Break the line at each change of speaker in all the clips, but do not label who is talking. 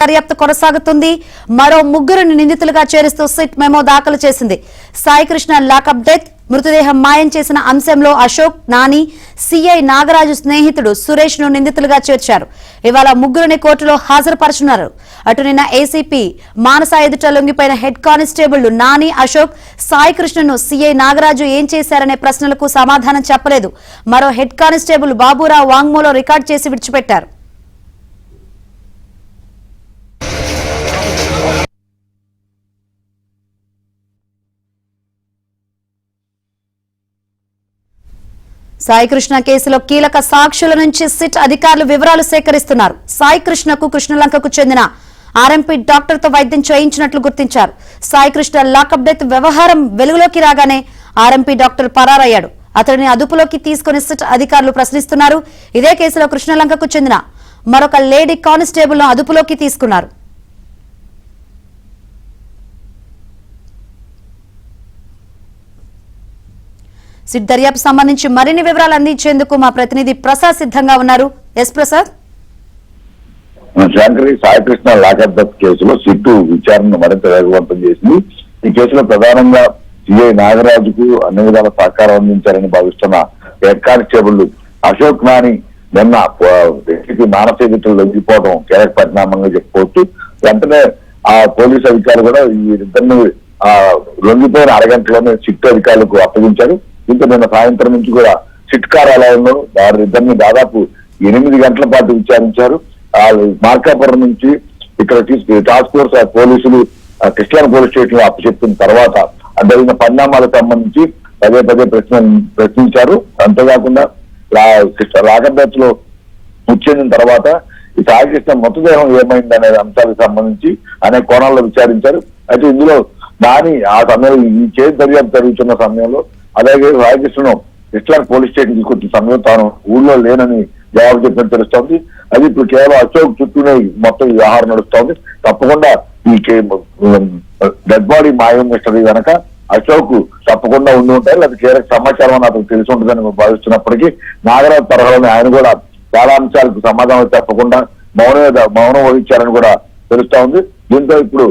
దర్యాప్తు కొనసాగుతుంది. మరో ముగ్గురిని నిందితులుగా చేరుస్తూ సిట్ మెమో దాఖలు చేసింది. సాయికృష్ణ లాకప్ డెత్, మృతదేహం మాయం చేసిన అంశంలో అశోక్, నాని, సిఐ నాగరాజు స్నేహితుడు సురేష్ ను నిందితులుగా చేర్చారు. ఇవాళ ముగ్గురిని కోర్టులో హాజరుపరచున్నారు. అటు నిన్న ఏసీపీ మానస ఎదుట లొంగిపోయిన హెడ్ కానిస్టేబుల్ నాని, అశోక్, సాయికృష్ణను సిఐ నాగరాజు ఏం చేశారనే ప్రశ్నలకు సమాధానం చెప్పలేదు. మరో హెడ్ కానిస్టేబుల్ బాబురావు వాంగ్మూలం రికార్డు చేసి విడిచిపెట్టారు. సాయికృష్ణ కేసులో కీలక సాక్షుల నుంచి సిట్ అధికారులు వివరాలు సేకరిస్తున్నారు. సాయికృష్ణకు కృష్ణలంకకు చెందిన ఆర్ఎంపీ డాక్టర్ తో వైద్యం చేయించినట్లు గుర్తించారు. సాయికృష్ణ లాకప్ డెత్ వ్యవహారం వెలుగులోకి రాగానే ఆర్ఎంపీ డాక్టర్ పరారయ్యాడు. అతడిని అదుపులోకి తీసుకుని సిట్ అధికారులు ప్రశ్నిస్తున్నారు. ఇదే కేసులో కృష్ణలంకకు చెందిన మరొక లేడీ కానిస్టేబుల్ ను అదుపులోకి తీసుకున్నారు. సిట్ దర్యాప్తు సంబంధించి మరిన్ని వివరాలు అందించేందుకు మా ప్రతినిధి ప్రసాద్ సిద్ధంగా ఉన్నారు. Yes Prasad.
Shankari Saikrishna lockup death కేసులో సిట్టు విచారణను మరింత వేగవంతం చేసింది. ఈ కేసులో ప్రధానంగా సిఐ నాగరాజుకు అన్ని విధాల సహకారం అందించారని భావిస్తున్న హెడ్ కానిస్టేబుల్ అశోక్, నాని నిన్న మానస ఎదుటలు లొంగిపోవడం కీలక పరిణామంగా చెప్పుకోవచ్చు. వెంటనే ఆ పోలీసు అధికారులు కూడా ఈ ఇద్దరిని లొంగిపోయిన అరగంటలోనే సిట్టు అధికారులకు అప్పగించారు. దీంతో నిన్న సాయంత్రం నుంచి కూడా సిట్ కార్యాలయంలో వారిద్దరిని దాదాపు 8 గంటల పాటు విచారించారు. మార్కాపురం నుంచి ఇక్కడ టాస్క్ ఫోర్స్ పోలీసులు కృష్ణ పోలీస్ స్టేషన్ లో అప్పచెప్పిన తర్వాత జరిగిన పరిణామాలకు సంబంధించి పదే ప్రశ్నించారు. అంతేకాకుండా లాకప్ డెత్ లో ముచ్చెందిన తర్వాత ఈ సాయికృష్ణ మృతదేహం ఏమైందనే అంశాలకు సంబంధించి అనేక కోణాల్లో విచారించారు. అయితే ఇందులో దాని ఆ సమయంలో ఈ కేసు దర్యాప్తు జరుగుతున్న సమయంలో అలాగే సాయికృష్ణను కృష్ణ పోలీస్ స్టేషన్ తీసుకొచ్చిన సమయంలో తాను ఊళ్ళో లేనని జవాబు చెప్పినట్టు తెలుస్తోంది. అది ఇప్పుడు కేవలం అశోక్ చుట్టూనే మొత్తం ఈ వ్యవహారం నడుస్తోంది. తప్పకుండా ఈ డెడ్ బాడీ మాయం మిస్టరీ కనుక అశోక్ తప్పకుండా ఉండి ఉంటారు. లేదా కీలక సమాచారం అని అతనికి తెలిసి ఉంటుందని భావిస్తున్నప్పటికీ నాగరాజు తరహాలోనే ఆయన కూడా చాలా అంశాలకు సమాధానం చెప్పకుండా మౌనం వహించారని కూడా తెలుస్తా ఉంది. దీంతో ఇప్పుడు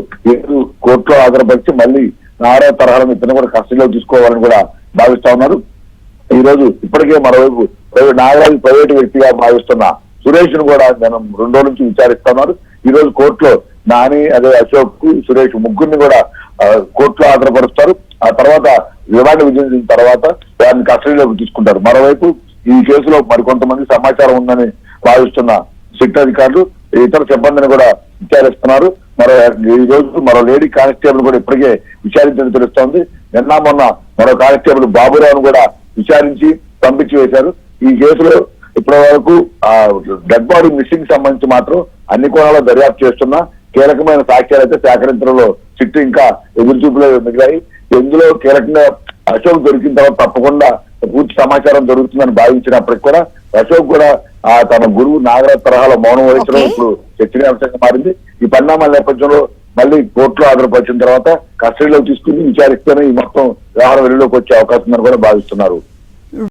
కోర్టులో హాజరుపరిచి మళ్ళీ నాగరాజు తరహాలను ఇతను కూడా కస్టడీలో తీసుకోవాలని కూడా భావిస్తా ఉన్నారు. ఈ రోజు ఇప్పటికే మరోవైపు నాగరాజు ప్రైవేటు వ్యక్తిగా భావిస్తున్న సురేష్ ను కూడా మనం 2 రోజుల నుంచి విచారిస్తున్నారు. ఈ రోజు కోర్టులో నాని, అదే అశోక్, సురేష్ ముగ్గురిని కూడా కోర్టులో హాజరుపరుస్తారు. ఆ తర్వాత రిమాండ్ విధించిన తర్వాత వారిని కస్టడీలోకి తీసుకుంటారు. మరోవైపు ఈ కేసులో మరికొంతమంది సమాచారం ఉందని భావిస్తున్న సిట్ అధికారులు ఇతర సిబ్బందిని కూడా విచారిస్తున్నారు. ఈ రోజు మరో లేడీ కానిస్టేబుల్ కూడా ఇప్పటికే విచారించడం తెలుస్తోంది. నిన్న మొన్న మరో కానిస్టేబుల్ బాబురావును కూడా విచారించి పంపించి వేశారు. ఈ కేసులో ఇప్పటి వరకు డెడ్ బాడీ మిస్సింగ్ సంబంధించి మాత్రం అన్ని కోణాల్లో దర్యాప్తు చేస్తున్న కీలకమైన సాక్ష్యాలు అయితే సేకరించడంలో సిట్టు ఇంకా ఎదురుచూపులో మిగిలాయి. ఇందులో కీలకంగా అశోక్ దొరికిన తర్వాత తప్పకుండా పూర్తి సమాచారం దొరుకుతుందని భావించినప్పటికీ కూడా అశోక్ కూడా తన గురువు నాగరాజు తరహాలో మౌనం వహించడం ఇప్పుడు చర్చనీయాంశంగా మారింది. ఈ పరిణామాల నేపథ్యంలో మళ్ళీ కోర్టులో హాజరుపరిచిన తర్వాత కస్టడీలోకి తీసుకుని విచారిస్తేనే ఈ మొత్తం వ్యవహారం వెలుగులోకి వచ్చే అవకాశం ఉందని కూడా భావిస్తున్నారు.